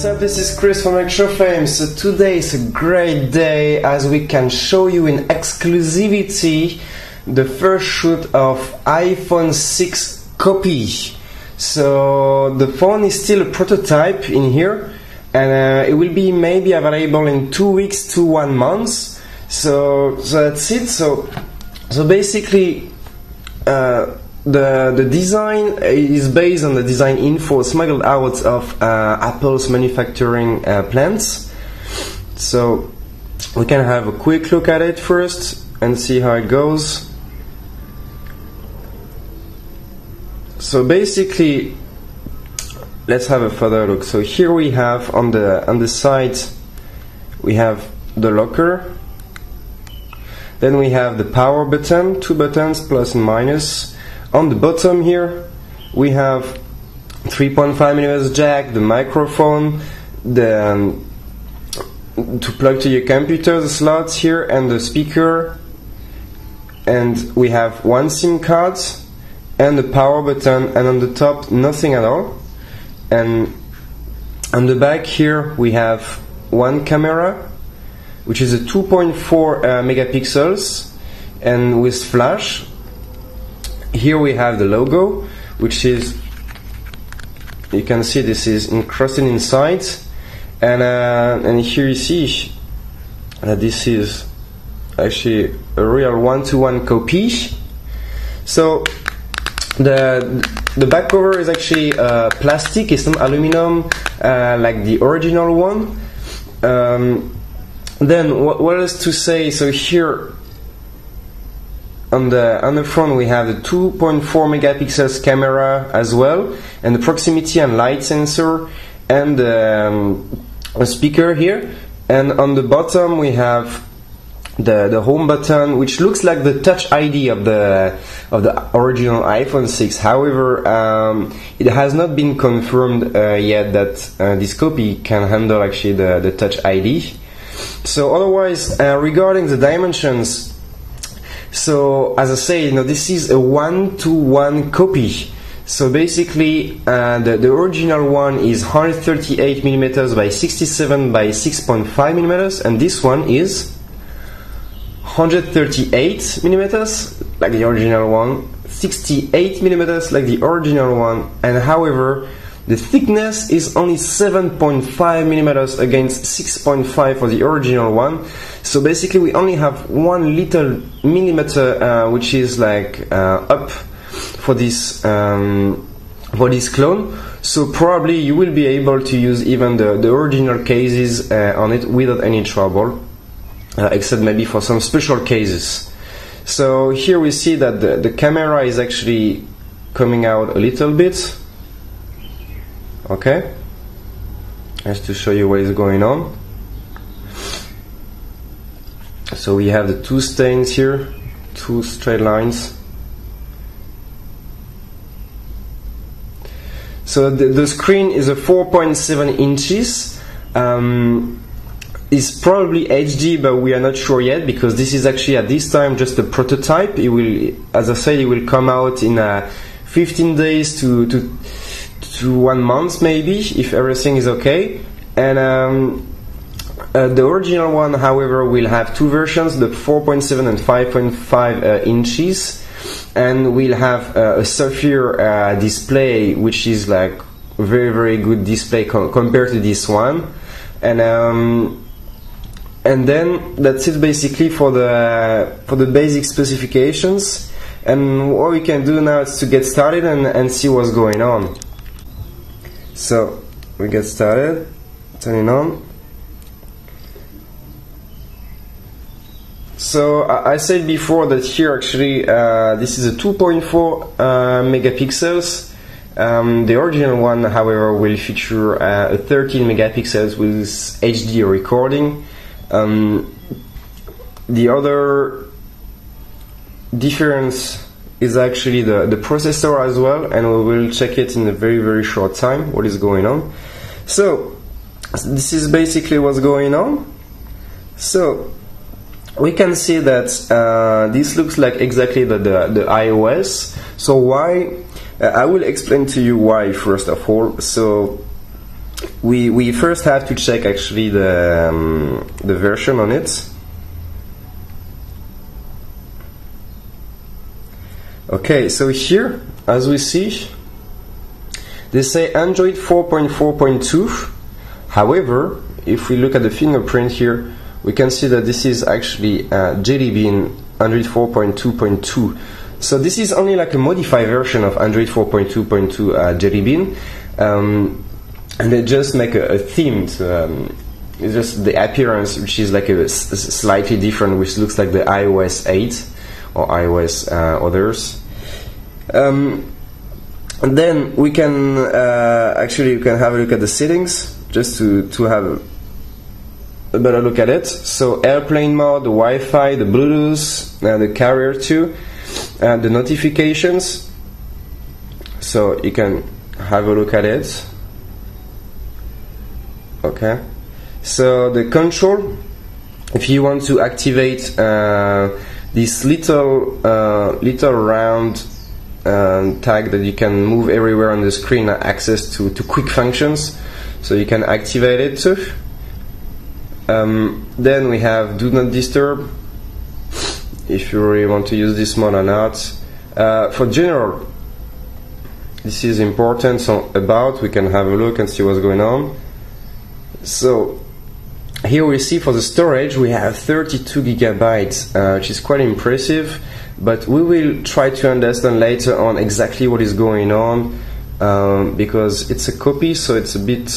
What's up, this is Chris from ElectroFame. So today is a great day as we can show you in exclusivity the first shoot of iPhone 6 copy. So the phone is still a prototype in here, and it will be maybe available in 2 weeks to 1 month. So that's it. So basically the design is based on the design info smuggled out of Apple's manufacturing plants. So we can have a quick look at it first and see how it goes. So basically, let's have a further look. So here we have on the side we have the locker. Then we have the power button, 2 buttons, plus and minus. On the bottom here we have 3.5mm jack, the microphone, the to plug to your computer, the slots here, and the speaker. And we have 1 SIM card and the power button, and on the top nothing at all. And on the back here we have 1 camera, which is a 2.4 megapixels and with flash. Here we have the logo, which is, you can see this is encrusted inside, and here you see that this is actually a real one-to-one copy. So the back cover is actually plastic, it's not aluminum like the original one. Then what else to say? So here on the front we have the 2.4 megapixels camera as well, and the proximity and light sensor, and a speaker here. And on the bottom we have the home button, which looks like the Touch ID of the original iPhone 6. However, it has not been confirmed yet that this copy can handle actually the Touch ID. So otherwise, regarding the dimensions, so as I say, this is a 1-to-1 copy. So basically, the original one is 138mm by 67 by 6.5mm, and this one is 138mm like the original one, 68mm like the original one, and however the thickness is only 7.5mm against 6.5 for the original one. So basically we only have 1 little millimeter which is like up for this clone. So probably you will be able to use even the original cases on it without any trouble, except maybe for some special cases. So here we see that the camera is actually coming out a little bit. Okay, just to show you what is going on. So we have the 2 stains here, 2 straight lines. So the screen is a 4.7 inches. It's probably HD, but we are not sure yet, because this is actually at this time just a prototype. It will, as I said, it will come out in 15 days to 1 month maybe, if everything is okay. And the original one, however, will have 2 versions, the 4.7 and 5.5 inches, and we'll have a Sapphire display, which is like a very good display compared to this one. And then that's it basically for the basic specifications. And what we can do now is to get started and see what's going on. So we get started, turning on. So I said before that here actually this is a 2.4 megapixels. The original one, however, will feature a 13 megapixels with HD recording. The other difference is actually the processor as well, and we will check it in a very short time what is going on. So this is basically what's going on. So we can see that this looks like exactly the iOS. So why? I will explain to you why first of all. So we first have to check actually the version on it. Okay, so here, as we see, they say Android 4.4.2. However, if we look at the fingerprint here, we can see that this is actually Jelly Bean Android 4.2.2. So this is only like a modified version of Android 4.2.2 Jelly Bean, and they just make a themed. It's just the appearance, which is like a slightly different, which looks like the iOS 8 or iOS others. And then we can actually you can have a look at the settings just to have a better look at it. So airplane mode, the Wi-Fi, the Bluetooth, the carrier too, and the notifications. So you can have a look at it. Okay. So the control, if you want to activate this little round tag that you can move everywhere on the screen, access to quick functions, so you can activate it too. Then we have do not disturb, if you really want to use this mode or not. For general, this is important. So about, we can have a look and see what's going on. So here we see for the storage we have 32 gigabytes, which is quite impressive, but we will try to understand later on exactly what is going on, because it's a copy, so it's a bit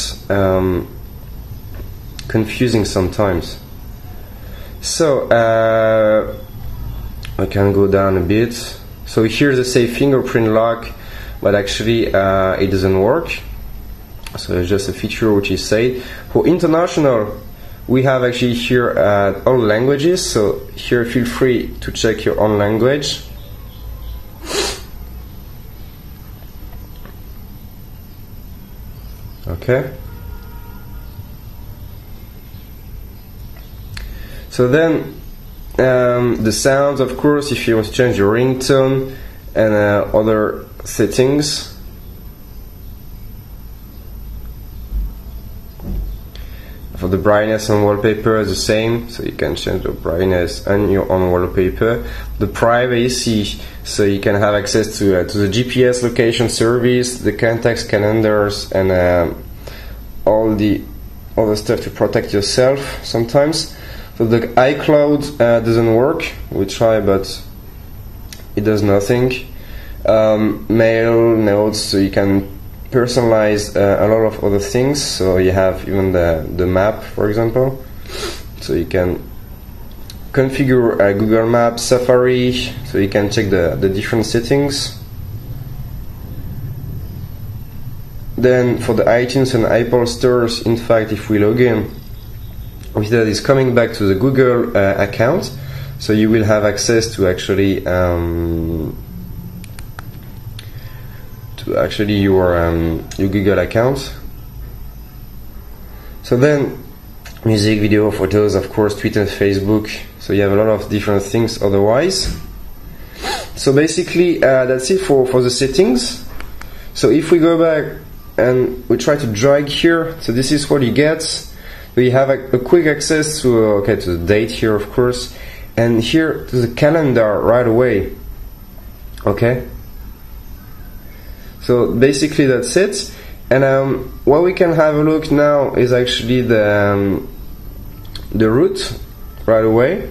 confusing sometimes. So I can go down a bit. So here they say fingerprint lock, but actually it doesn't work. So it's just a feature which is said. For international, we have actually here all languages. So here feel free to check your own language. Okay. So then the sounds, of course, if you want to change your ringtone and other settings. For the brightness on wallpaper is the same, so you can change the brightness on your own wallpaper. The privacy, so you can have access to the GPS location service, the contacts, calendars, and all the other stuff to protect yourself sometimes. So the iCloud doesn't work. We try, but it does nothing. Mail, notes, so you can personalize a lot of other things. So you have even the map, for example. So you can configure Google Maps, Safari, so you can check the different settings. Then for the iTunes and Apple stores, in fact, if we log in, we see that it's coming back to the Google account. So you will have access to actually your Google account. So then music, video, photos, of course, Twitter, Facebook. So you have a lot of different things otherwise. So basically that's it for the settings. So if we go back and we try to drag here, so this is what you get. So you have a quick access to to the date here, of course, and here to the calendar right away. Okay. So basically that's it. And what we can have a look now is actually the route right away.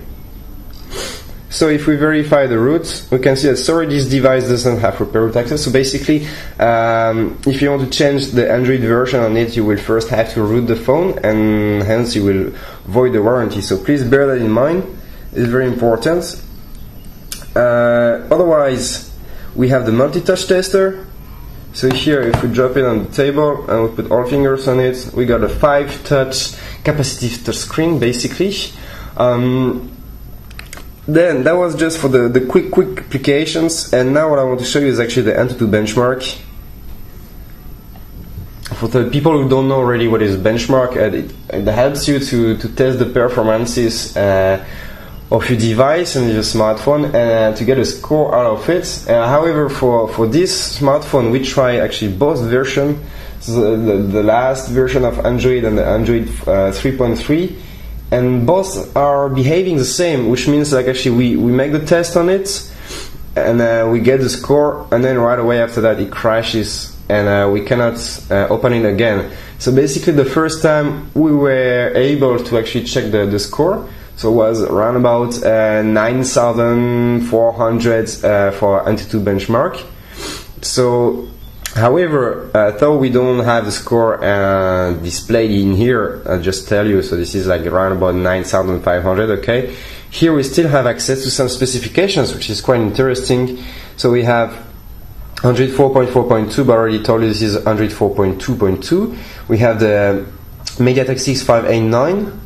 So if we verify the route, we can see that sorry, this device doesn't have proper root access. So basically, if you want to change the Android version on it, you will first have to root the phone, and hence you will void the warranty. So please bear that in mind. It's very important. Otherwise, we have the multi-touch tester. So here, if we drop it on the table and we put all fingers on it, we got a 5-touch capacitive touch screen, basically. Then that was just for the quick applications, and now what I want to show you is actually the AnTuTu benchmark. For the people who don't know already what is benchmark, it helps you to test the performances of your device and your smartphone and to get a score out of it. However, for this smartphone, we try actually both versions, so the last version of Android and the Android 3.3, and both are behaving the same, which means like actually we make the test on it and we get the score, and then right away after that it crashes and we cannot open it again. So basically the first time we were able to actually check the score, so it was around about 9,400 for Antutu benchmark. So however, though we don't have the score displayed in here, I'll just tell you, so this is like around about 9,500, okay? Here we still have access to some specifications, which is quite interesting. So we have Android 4.4.2, but I already told you this is Android 4.2.2. We have the MediaTek 6589,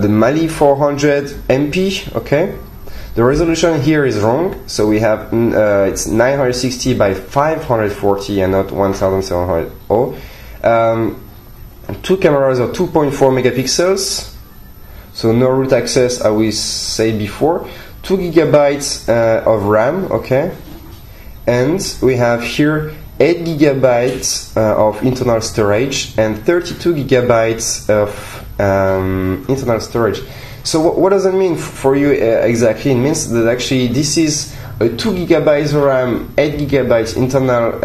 the Mali 400 MP, okay? The resolution here is wrong, so we have it's 960 by 540 and not 1700. Two cameras are 2.4 megapixels, so no root access, as we said before. 2 gigabytes of RAM, okay, and we have here 8 gigabytes of internal storage and 32 gigabytes of internal storage. So what does it mean for you exactly? It means that actually this is a 2 gigabytes RAM, 8 gigabytes internal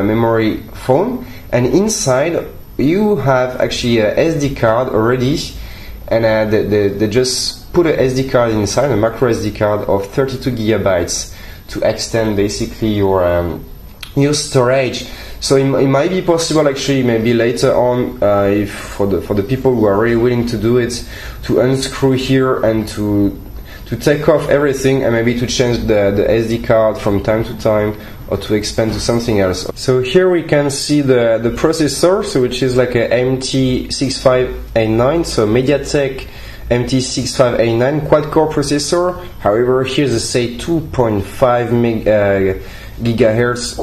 memory phone, and inside you have actually a SD card already, and they just put a SD card inside, a micro SD card of 32 gigabytes to extend basically your storage. So it might be possible actually maybe later on, if for the people who are really willing to do it, to unscrew here and to take off everything and maybe to change the SD card from time to time or to expand to something else. So here we can see the processor, so which is like a MT6589, so MediaTek MT6589 quad-core processor. However, here they say 2.5 gigahertz.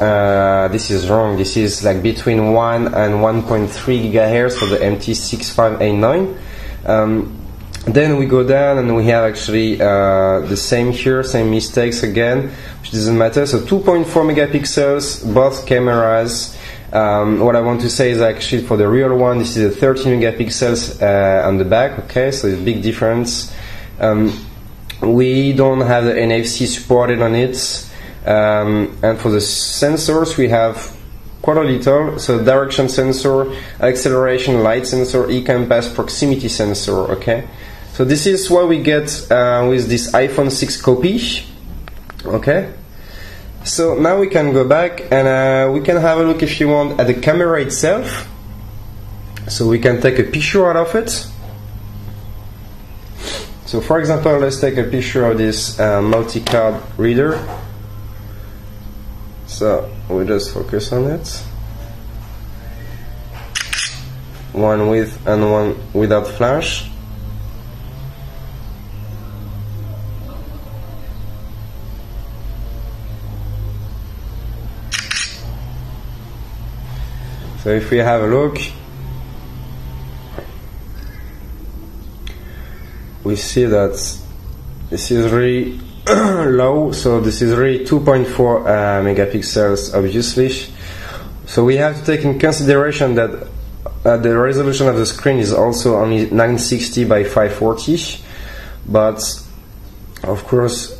This is wrong. This is like between 1 and 1.3 gigahertz for the MT6589. Then we go down and we have actually the same here, same mistakes again, which doesn't matter. So 2.4 megapixels, both cameras. What I want to say is actually for the real one, this is a 13 megapixels on the back, okay, so it's a big difference. We don't have the NFC supported on it. And for the sensors we have quite a little, so direction sensor, acceleration, light sensor, e-compass, proximity sensor, okay. So this is what we get with this iPhone 6 copy, okay. So now we can go back and we can have a look, if you want, at the camera itself. So we can take a picture out of it. So for example, let's take a picture of this multi-card reader. So we just focus on it. One with and one without flash. So if we have a look, we see that this is really low, so this is really 2.4 megapixels obviously. So we have to take in consideration that the resolution of the screen is also only 960 by 540, but of course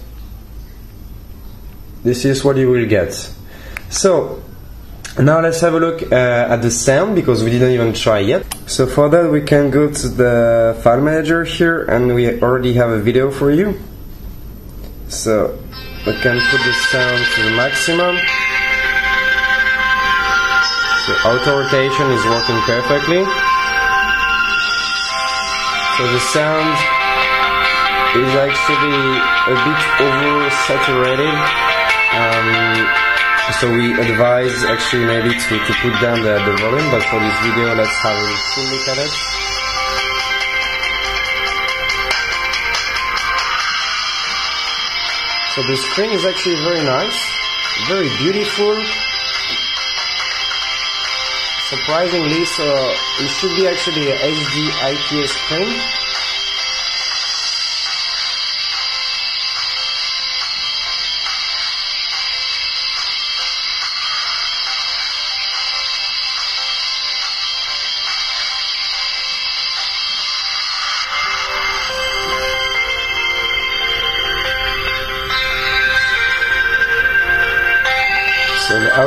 this is what you will get. So now let's have a look at the sound, because we didn't even try yet. So for that we can go to the file manager here, and we already have a video for you. So we can put the sound to the maximum. So auto rotation is working perfectly. So the sound is actually a bit oversaturated. So we advise actually maybe to put down the volume, but for this video let's have a full look at it. So the screen is actually very nice, very beautiful. Surprisingly, so it should be actually a HD IPS screen.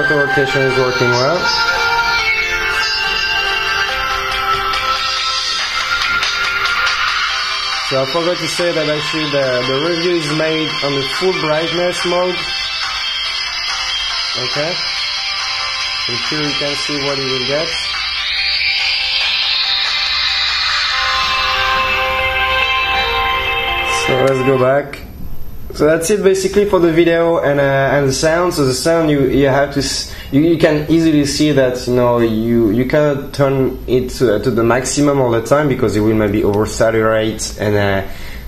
auto rotation is working well. So I forgot to say that actually the review is made on the full brightness mode. Okay. And here you can see what you will get. So let's go back. So that's it basically for the video and the sound. So the sound you have to you can easily see that you cannot turn it to the maximum all the time because it will maybe oversaturate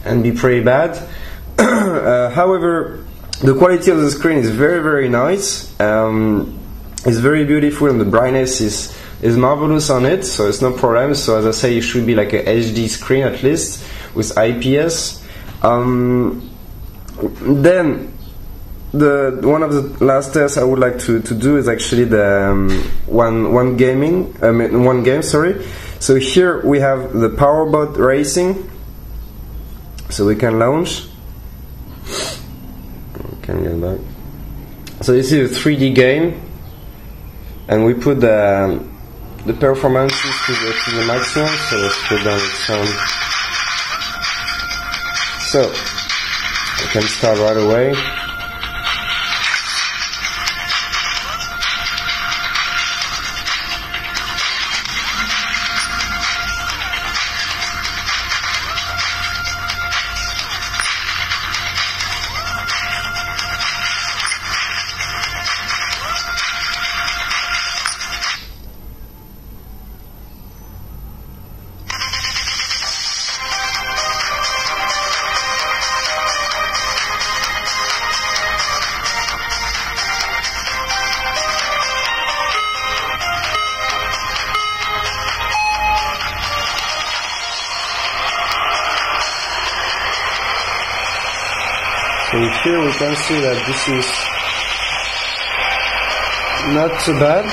and be pretty bad. However, the quality of the screen is very nice. It's very beautiful and the brightness is marvelous on it, so it's no problem. So as I say, it should be like a HD screen at least with IPS. Then one of the last tests I would like to do is actually the one game. Sorry. So here we have the Powerbot Racing. So we can launch. Can get back. So this is a 3D game, and we put the performances to the maximum. So let's put down the sound. So we can start right away. So here we can see that this is not too bad.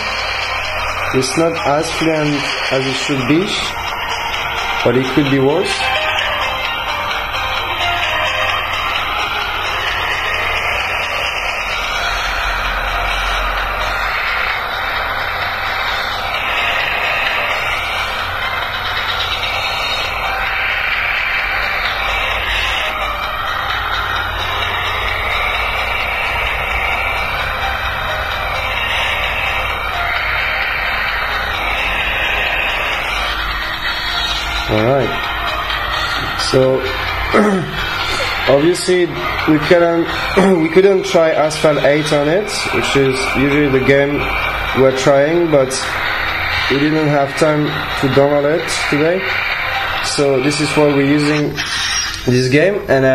It's not as fluent as it should be, but it could be worse. Alright, so obviously we couldn't try Asphalt 8 on it, which is usually the game we're trying, but we didn't have time to download it today. So this is why we're using this game, and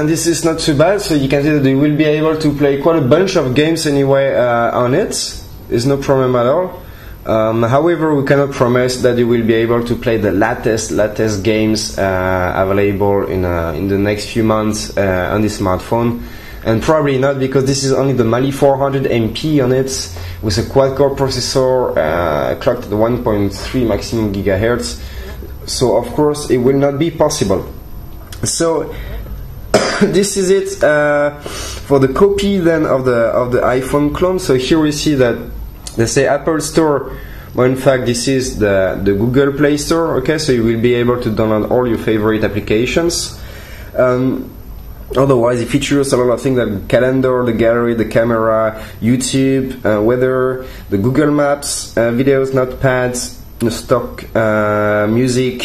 this is not too bad. So you can see that you will be able to play quite a bunch of games anyway on it. There's no problem at all. However, we cannot promise that you will be able to play the latest games available in the next few months on this smartphone, and probably not, because this is only the Mali 400 MP on it with a quad-core processor clocked at 1.3 maximum gigahertz. So of course it will not be possible. So this is it for the copy then of the iPhone clone. So here we see that they say Apple Store, but in fact this is the Google Play Store. Okay, so you will be able to download all your favorite applications. Otherwise it features a lot of things like calendar, the gallery, the camera, YouTube, weather, the Google Maps, videos, notepads, the stock music.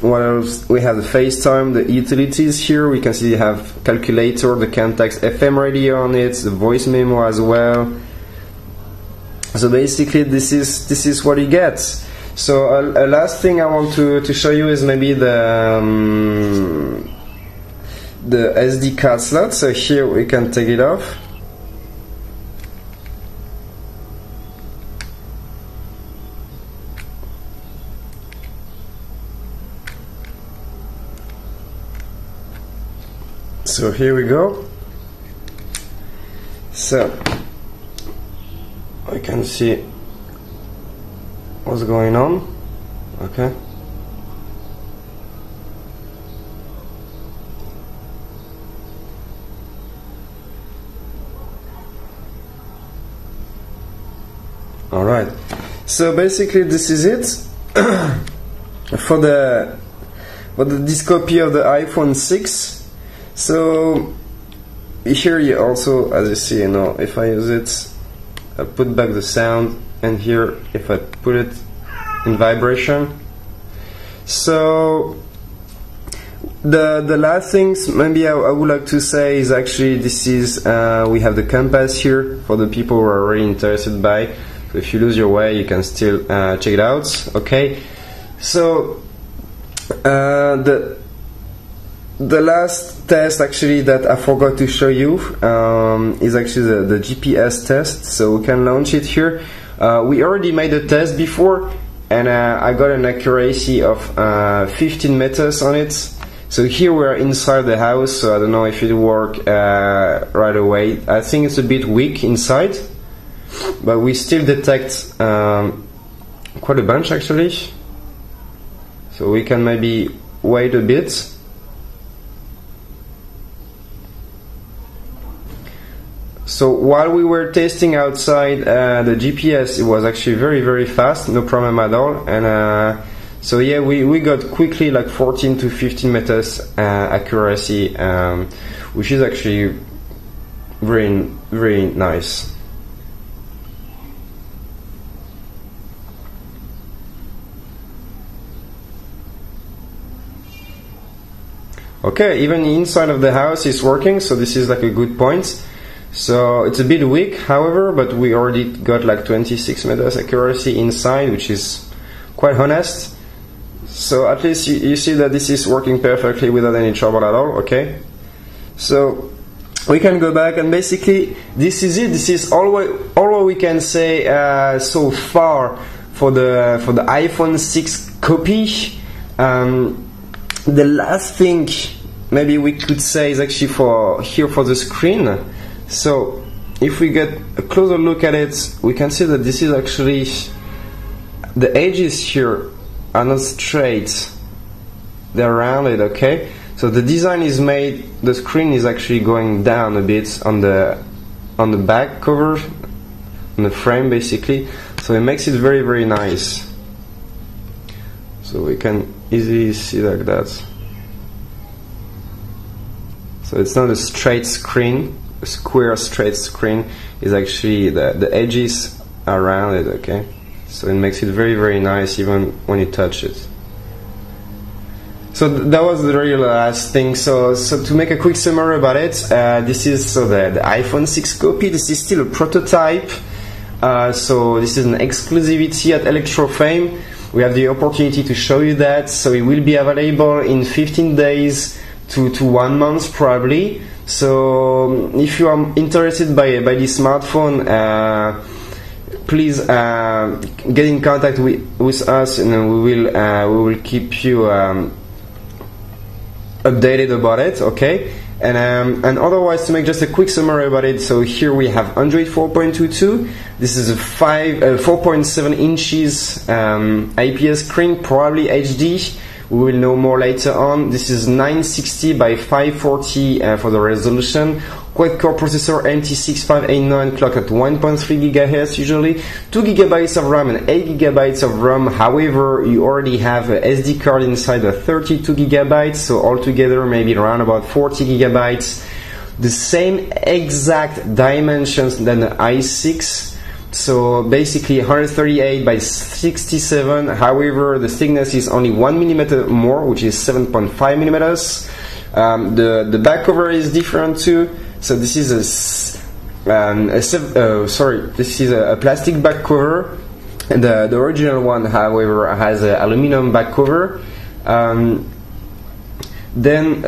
What else? We have the FaceTime, the utilities here. We can see you have calculator, the contacts, FM radio on it, the voice memo as well. So basically this is what you get. So a last thing I want to show you is maybe the SD card slot. So here we can take it off. So here we go. So I can see what's going on. Okay. Alright, so basically this is it for this copy of the iPhone 6. So here you also, as you see, you know, if I use it, I put back the sound, and here if I put it in vibration. So the last things maybe I would like to say is actually this is we have the compass here for the people who are really interested by. So if you lose your way, you can still check it out. Okay, so the last test actually that I forgot to show you is actually the GPS test. So we can launch it here. We already made a test before, and I got an accuracy of 15 meters on it. So here we're inside the house, so I don't know if it will work right away. I think it's a bit weak inside, but we still detect quite a bunch actually. So we can maybe wait a bit. So while we were testing outside the GPS, it was actually very fast, no problem at all. And so yeah, we got quickly like 14 to 15 meters accuracy, which is actually very nice. Okay, even inside of the house is working, so this is like a good point. So it's a bit weak, however, but we already got like 26 meters accuracy inside, which is quite honest. So at least you see that this is working perfectly without any trouble at all. Okay, so we can go back, and basically this is it. This is all what we can say so far for the iPhone 6 copy. The last thing maybe we could say is actually for the screen. So if we get a closer look at it, we can see that this is actually, the edges here are not straight, they're rounded. Okay, so the design is made, the screen is actually going down a bit on the back cover, on the frame basically, so it makes it very nice. So we can easily see like that. So it's not a straight screen, a square straight screen, is actually the edges are rounded. Okay, so it makes it very nice even when you touch it. So that was the real last thing. So to make a quick summary about it, this is the iPhone 6 copy. This is still a prototype, so this is an exclusivity at ElectroFame. We have the opportunity to show you that, so it will be available in 15 days to 1 month probably. So if you are interested by this smartphone, please get in contact with us, and we will keep you updated about it. Okay, and otherwise, to make just a quick summary about it, so here we have Android 4.22. This is a 4.7 inches IPS screen, probably HD. We will know more later on. This is 960 by 540 for the resolution. Quad-core processor NT6589, clock at 1.3 GHz usually. 2 GB of RAM and 8 GB of RAM. However, you already have a SD card inside of 32 GB, so altogether maybe around about 40 GB. The same exact dimensions than the i6. So basically 138 by 67. However, the thickness is only 1 millimeter more, which is 7.5 millimeters. The back cover is different too. So this is this is a plastic back cover, and the original one, however, has an aluminum back cover. Then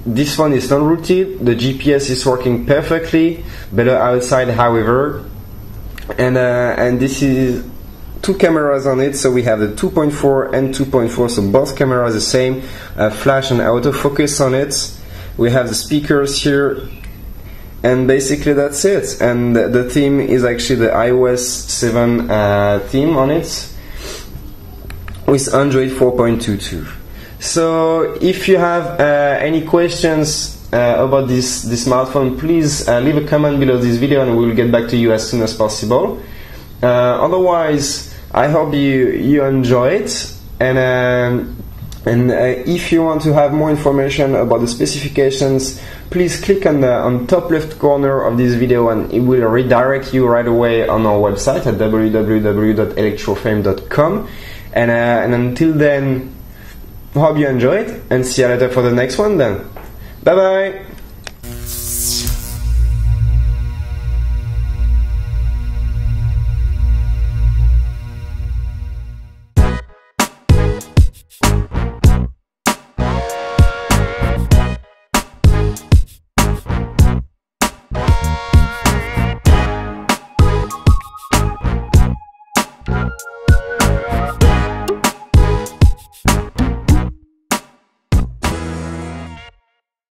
this one is non-rooted. The GPS is working perfectly, better outside, however. And this is 2 cameras on it, so we have the 2.4 and 2.4, so both cameras the same, flash and autofocus on it. We have the speakers here, and basically that's it. And the theme is actually the iOS 7 theme on it, with Android 4.22. So if you have any questions about this smartphone, please leave a comment below this video, and we will get back to you as soon as possible. Otherwise, I hope you enjoy it, and if you want to have more information about the specifications, please click on the top left corner of this video, and it will redirect you right away on our website at www.electrofame.com. And until then, hope you enjoy it, and see you later for the next one then. Bye bye!